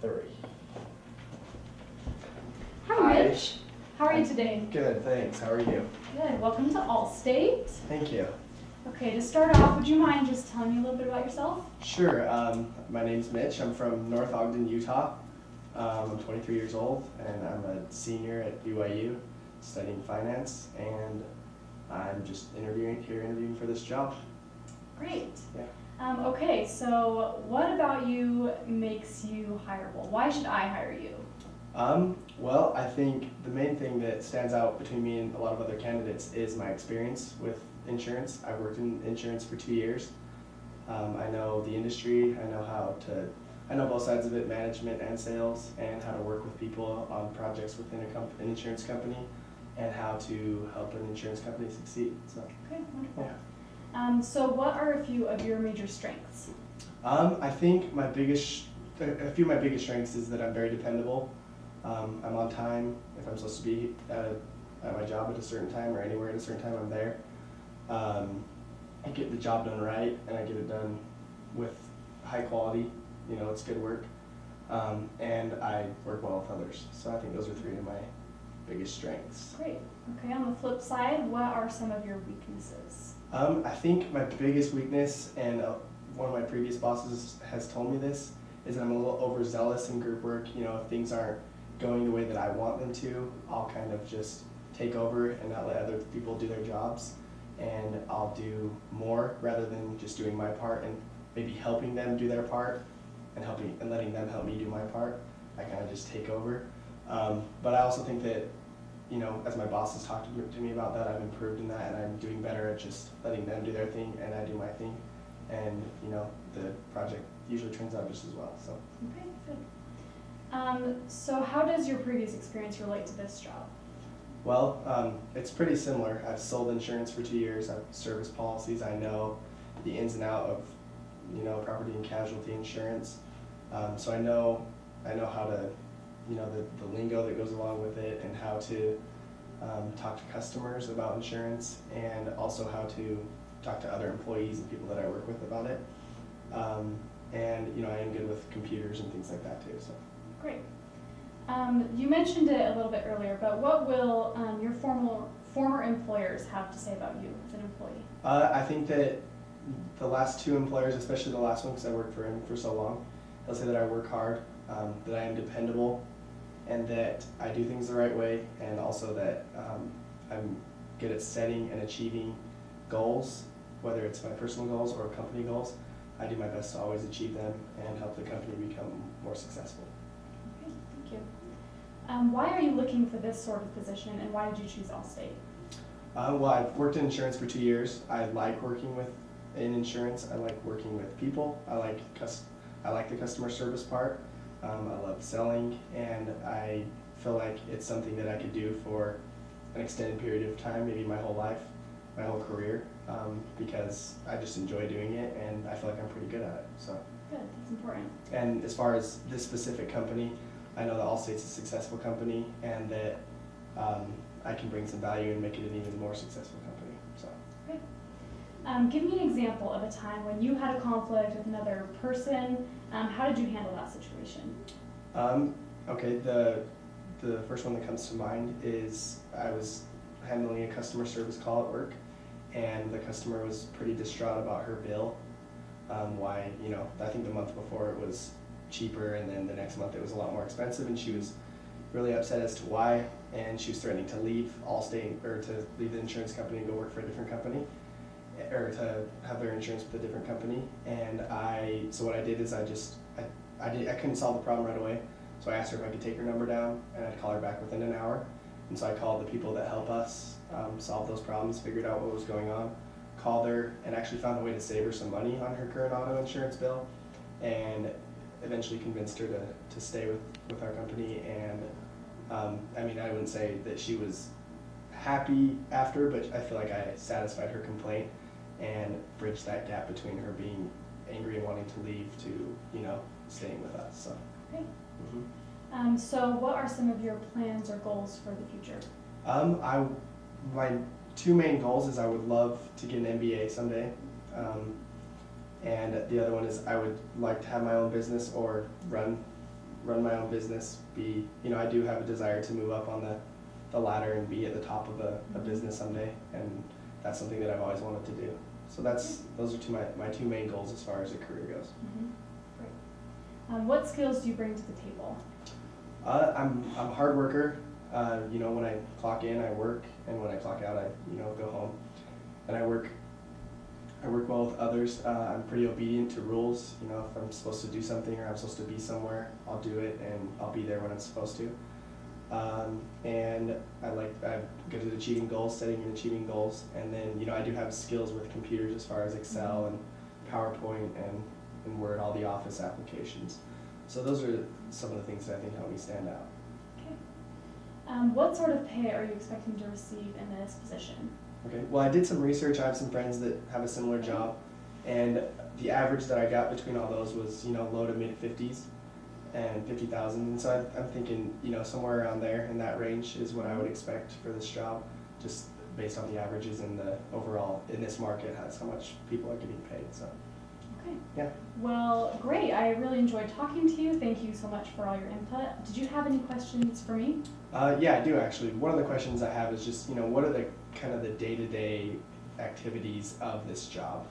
3. Hi, Mitch. How are you today? Good, thanks. How are you? Good. Welcome to Allstate. Thank you. Okay, to start off, would you mind just telling me a little bit about yourself? Sure. My name's Mitch. I'm from North Ogden, Utah. I'm 23 years old, and I'm a senior at BYU studying finance, and I'm just interviewing for this job. Great. Yeah. Okay, so what about you makes you hireable? Why should I hire you? Well, I think the main thing that stands out between me and a lot of other candidates is my experience with insurance. I've worked in insurance for 2 years. I know the industry. I know both sides of it, management and sales, and how to work with people on projects within an insurance company, and how to help an insurance company succeed. So. Okay, wonderful. Yeah. So what are a few of your major strengths? I think a few of my biggest strengths is that I'm very dependable. I'm on time. If I'm supposed to be at my job at a certain time or anywhere at a certain time, I'm there. I get the job done right, and I get it done with high quality. It's good work. And I work well with others. So I think those are 3 of my biggest strengths. Great. Okay, on the flip side, what are some of your weaknesses? I think my biggest weakness, and one of my previous bosses has told me this, is that I'm a little overzealous in group work. If things aren't going the way that I want them to, I'll kind of just take over and not let other people do their jobs. And I'll do more rather than just doing my part and maybe helping them do their part and letting them help me do my part. I kind of just take over. But I also think that, as my boss has talked to me about that, I've improved in that, and I'm doing better at just letting them do their thing and I do my thing. And, the project usually turns out just as well. So. Okay, good. So how does your previous experience relate to this job? Well, it's pretty similar. I've sold insurance for 2 years. I've serviced policies. I know the ins and out of, property and casualty insurance. So I know how to, the lingo that goes along with it, and how to talk to customers about insurance, and also how to talk to other employees and people that I work with about it. And I am good with computers and things like that too. So. Great. You mentioned it a little bit earlier, but what will your former employers have to say about you as an employee? I think that the last 2 employers, especially the last one because I worked for him for so long, they'll say that I work hard, that I am dependable, and that I do things the right way, and also that I'm good at setting and achieving goals, whether it's my personal goals or company goals. I do my best to always achieve them and help the company become more successful. Okay, thank you. Why are you looking for this sort of position, and why did you choose Allstate? Well, I've worked in insurance for 2 years. I like working in insurance. I like working with people. I like the customer service part. I love selling, and I feel like it's something that I could do for an extended period of time, maybe my whole life, my whole career, because I just enjoy doing it, and I feel like I'm pretty good at it. So. Good, that's important. And as far as this specific company, I know that Allstate's a successful company, and that I can bring some value and make it an even more successful company. So. Great. Give me an example of a time when you had a conflict with another person. How did you handle that situation? Okay, the first one that comes to mind is I was handling a customer service call at work, and the customer was pretty distraught about her bill. Why, I think the month before it was cheaper, and then the next month it was a lot more expensive, and she was really upset as to why, and she was threatening to leave Allstate, or to leave the insurance company and go work for a different company, or to have their insurance with a different company. And so what I did is I couldn't solve the problem right away, so I asked her if I could take her number down, and I'd call her back within an hour. And so I called the people that help us solve those problems, figured out what was going on, called her, and actually found a way to save her some money on her current auto insurance bill, and eventually convinced her to stay with our company. And I wouldn't say that she was happy after, but I feel like I satisfied her complaint and bridged that gap between her being angry and wanting to leave to, staying with us. So. Great. Mm-hmm. So what are some of your plans or goals for the future? My 2 main goals is I would love to get an MBA someday, and the other one is I would like to have my own business or run run my own business, be, I do have a desire to move up on the ladder and be at the top of a business someday, and that's something that I've always wanted to do. So those are my two main goals as far as a career goes. Mm-hmm. Great. What skills do you bring to the table? I'm a hard worker. When I clock in, I work, and when I clock out, I go home. And I work well with others. I'm pretty obedient to rules. If I'm supposed to do something or I'm supposed to be somewhere, I'll do it, and I'll be there when I'm supposed to. And I go to achieving goals, setting and achieving goals. And then, I do have skills with computers as far as Excel and PowerPoint and Word, all the Office applications. So those are some of the things that I think help me stand out. Okay. What sort of pay are you expecting to receive in this position? Okay, well, I did some research. I have some friends that have a similar job, and the average that I got between all those was, low to mid 50s and 50,000. And so I'm thinking, somewhere around there in that range is what I would expect for this job, just based on the averages and the overall in this market, has how much people are getting paid. So. Okay. Yeah. Well, great. I really enjoyed talking to you. Thank you so much for all your input. Did you have any questions for me? Yeah, I do actually. One of the questions I have is just, what are the kind of the day-to-day activities of this job?